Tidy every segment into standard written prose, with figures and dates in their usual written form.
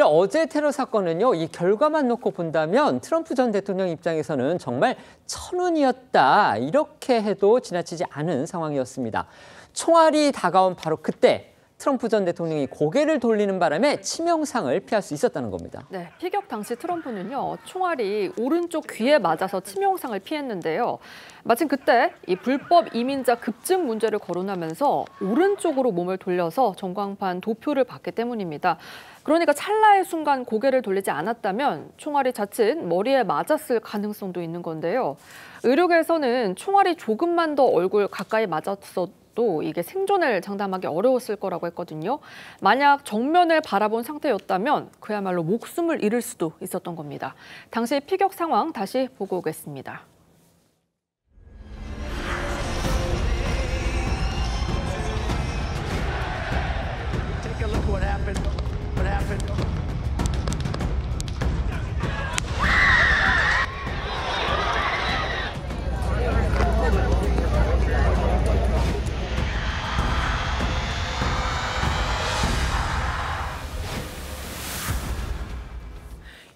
어제 테러 사건은요, 이 결과만 놓고 본다면 트럼프 전 대통령 입장에서는 정말 천운이었다, 이렇게 해도 지나치지 않은 상황이었습니다. 총알이 다가온 바로 그때 트럼프 전 대통령이 고개를 돌리는 바람에 치명상을 피할 수 있었다는 겁니다. 네, 피격 당시 트럼프는요, 총알이 오른쪽 귀에 맞아서 치명상을 피했는데요. 마침 그때 이 불법 이민자 급증 문제를 거론하면서 오른쪽으로 몸을 돌려서 전광판 도표를 받기 때문입니다. 그러니까 찰나의 순간 고개를 돌리지 않았다면 총알이 자칫 머리에 맞았을 가능성도 있는 건데요. 의료계에서는 총알이 조금만 더 얼굴 가까이 맞았어도 이게 생존을 장담하기 어려웠을 거라고 했거든요. 만약 정면을 바라본 상태였다면 그야말로 목숨을 잃을 수도 있었던 겁니다. 당시 피격 상황 다시 보고 오겠습니다. Take a look what happened. What happened?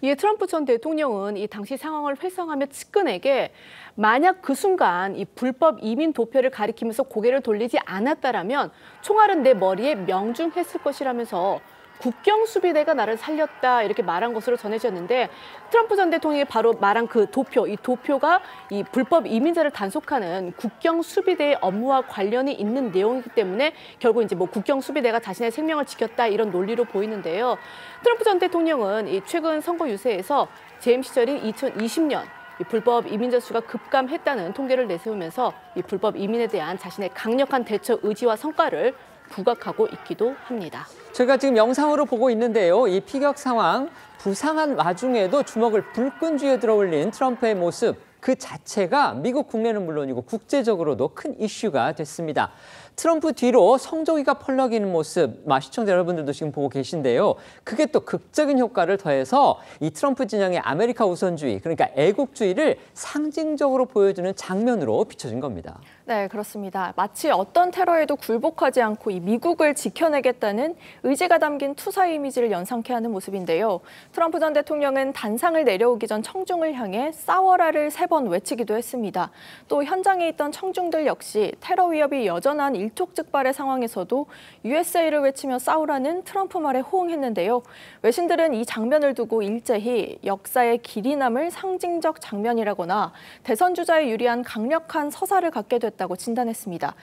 이에 트럼프 전 대통령은 이 당시 상황을 회상하며 측근에게 만약 그 순간 이 불법 이민 도표를 가리키면서 고개를 돌리지 않았다라면 총알은 내 머리에 명중했을 것이라면서 국경 수비대가 나를 살렸다 이렇게 말한 것으로 전해졌는데 트럼프 전 대통령이 바로 말한 그 도표, 이 도표가 이 불법 이민자를 단속하는 국경 수비대의 업무와 관련이 있는 내용이기 때문에 결국 이제 뭐 국경 수비대가 자신의 생명을 지켰다 이런 논리로 보이는데요. 트럼프 전 대통령은 이 최근 선거 유세에서 재임 시절인 2020년 이 불법 이민자 수가 급감했다는 통계를 내세우면서 이 불법 이민에 대한 자신의 강력한 대처 의지와 성과를 부각하고 있기도 합니다. 제가 지금 영상으로 보고 있는데요. 이 피격 상황, 부상한 와중에도 주먹을 불끈 쥐어 들어올린 트럼프의 모습, 그 자체가 미국 국내는 물론이고 국제적으로도 큰 이슈가 됐습니다. 트럼프 뒤로 성조기가 펄럭이는 모습, 시청자 여러분들도 지금 보고 계신데요. 그게 또 극적인 효과를 더해서 이 트럼프 진영의 아메리카 우선주의, 그러니까 애국주의를 상징적으로 보여주는 장면으로 비춰진 겁니다. 네, 그렇습니다. 마치 어떤 테러에도 굴복하지 않고 이 미국을 지켜내겠다는 의지가 담긴 투사 이미지를 연상케 하는 모습인데요. 트럼프 전 대통령은 단상을 내려오기 전 청중을 향해 싸워라를 3번 외치기도 했습니다. 또 현장에 있던 청중들 역시 테러 위협이 여전한 일촉즉발의 상황에서도 USA를 외치며 싸우라는 트럼프 말에 호응했는데요. 외신들은 이 장면을 두고 일제히 역사의 길이 남을 상징적 장면이라거나 대선 주자에 유리한 강력한 서사를 갖게 됐다고 진단했습니다.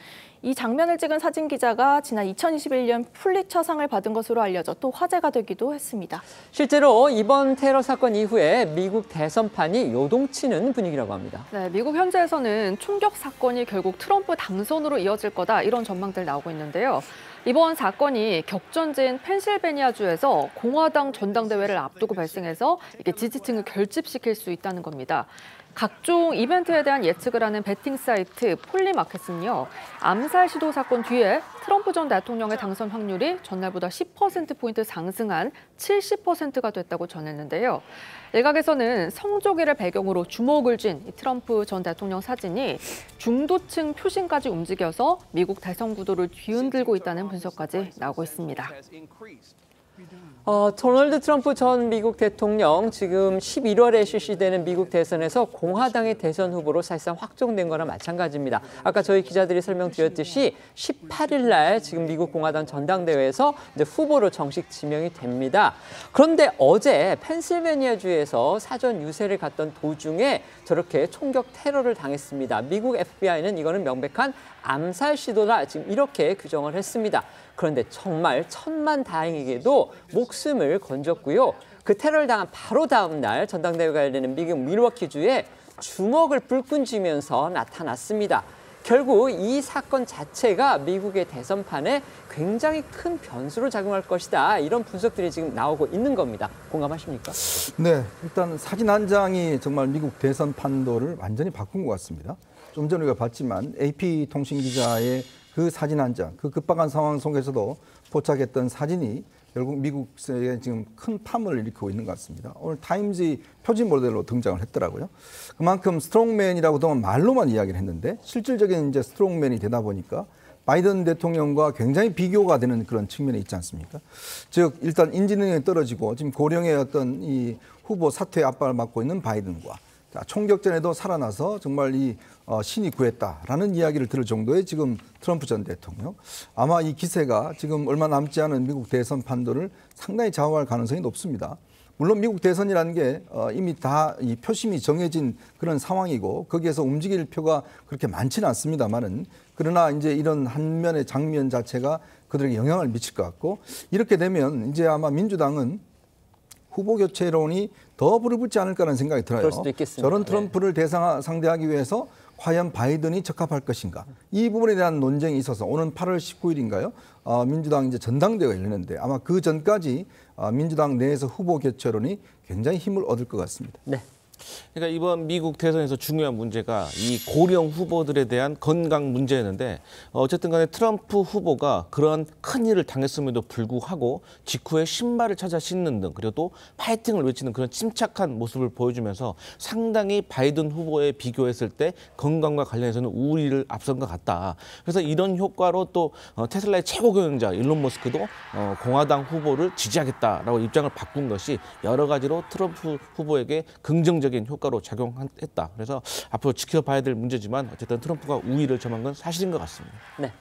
이 장면을 찍은 사진 기자가 지난 2021년 풀리처상을 받은 것으로 알려져 또 화제가 되기도 했습니다. 실제로 이번 테러 사건 이후에 미국 대선판이 요동치는 분위기라고 합니다. 네, 미국 현지에서는 총격 사건이 결국 트럼프 당선으로 이어질 거다 이런 전망들 나오고 있는데요. 이번 사건이 격전지인 펜실베니아주에서 공화당 전당대회를 앞두고 발생해서 이게 지지층을 결집시킬 수 있다는 겁니다. 각종 이벤트에 대한 예측을 하는 베팅 사이트 폴리마켓은요, 암살 시도 사건 뒤에 트럼프 전 대통령의 당선 확률이 전날보다 10%포인트 상승한 70%가 됐다고 전했는데요. 일각에서는 성조기를 배경으로 주목을 쥔 트럼프 전 대통령 사진이 중도층 표심까지 움직여서 미국 대선 구도를 뒤흔들고 있다는 분석까지 나오고 있습니다. 도널드 트럼프 전 미국 대통령 지금 11월에 실시되는 미국 대선에서 공화당의 대선 후보로 사실상 확정된 거나 마찬가지입니다. 아까 저희 기자들이 설명드렸듯이 18일 날 지금 미국 공화당 전당대회에서 이제 후보로 정식 지명이 됩니다. 그런데 어제 펜실베니아주에서 사전 유세를 갔던 도중에 저렇게 총격 테러를 당했습니다. 미국 FBI는 이거는 명백한 암살 시도다, 지금 이렇게 규정을 했습니다. 그런데 정말 천만다행히게도 목숨을 건졌고요. 그 테러를 당한 바로 다음 날 전당대회가 열리는 미국 밀워키주에 주먹을 불끈 쥐면서 나타났습니다. 결국 이 사건 자체가 미국의 대선판에 굉장히 큰 변수로 작용할 것이다, 이런 분석들이 지금 나오고 있는 겁니다. 공감하십니까? 네, 일단 사진 한 장이 정말 미국 대선 판도를 완전히 바꾼 것 같습니다. 좀 전에 우리가 봤지만 AP 통신 기자의 그 사진 한 장, 그 급박한 상황 속에서도 포착했던 사진이 결국 미국에 지금 큰 파문을 일으키고 있는 것 같습니다. 오늘 타임즈 표지 모델로 등장을 했더라고요. 그만큼 스트롱맨이라고 그동안 말로만 이야기를 했는데 실질적인 이제 스트롱맨이 되다 보니까 바이든 대통령과 굉장히 비교가 되는 그런 측면이 있지 않습니까? 즉 일단 인지 능력이 떨어지고 지금 고령의 어떤 이 후보 사퇴 압박을 맡고 있는 바이든과 총격전에도 살아나서 정말 이 신이 구했다라는 이야기를 들을 정도의 지금 트럼프 전 대통령. 아마 이 기세가 지금 얼마 남지 않은 미국 대선 판도를 상당히 좌우할 가능성이 높습니다. 물론 미국 대선이라는 게 이미 다 이 표심이 정해진 그런 상황이고 거기에서 움직일 표가 그렇게 많지는 않습니다만은 그러나 이제 이런 한 면의 장면 자체가 그들에게 영향을 미칠 것 같고 이렇게 되면 이제 아마 민주당은 후보 교체론이 더 불을 붙지 않을까라는 생각이 들어요. 그럴 수도 있겠습니다. 저런 트럼프를 상대하기 위해서 과연 바이든이 적합할 것인가? 이 부분에 대한 논쟁이 있어서 오는 8월 19일인가요? 민주당 이제 전당대회가 열리는데 아마 그 전까지 민주당 내에서 후보 교체론이 굉장히 힘을 얻을 것 같습니다. 네. 그러니까 이번 미국 대선에서 중요한 문제가 이 고령 후보들에 대한 건강 문제였는데 어쨌든 간에 트럼프 후보가 그런 큰 일을 당했음에도 불구하고 직후에 신발을 찾아 신는 등 그리고 또 파이팅을 외치는 그런 침착한 모습을 보여주면서 상당히 바이든 후보에 비교했을 때 건강과 관련해서는 우위를 앞선 것 같다. 그래서 이런 효과로 또 테슬라의 최고 경영자 일론 머스크도 공화당 후보를 지지하겠다라고 입장을 바꾼 것이 여러 가지로 트럼프 후보에게 긍정적인 효과로 작용했다. 그래서 앞으로 지켜봐야 될 문제지만 어쨌든 트럼프가 우위를 점한 건 사실인 것 같습니다. 네.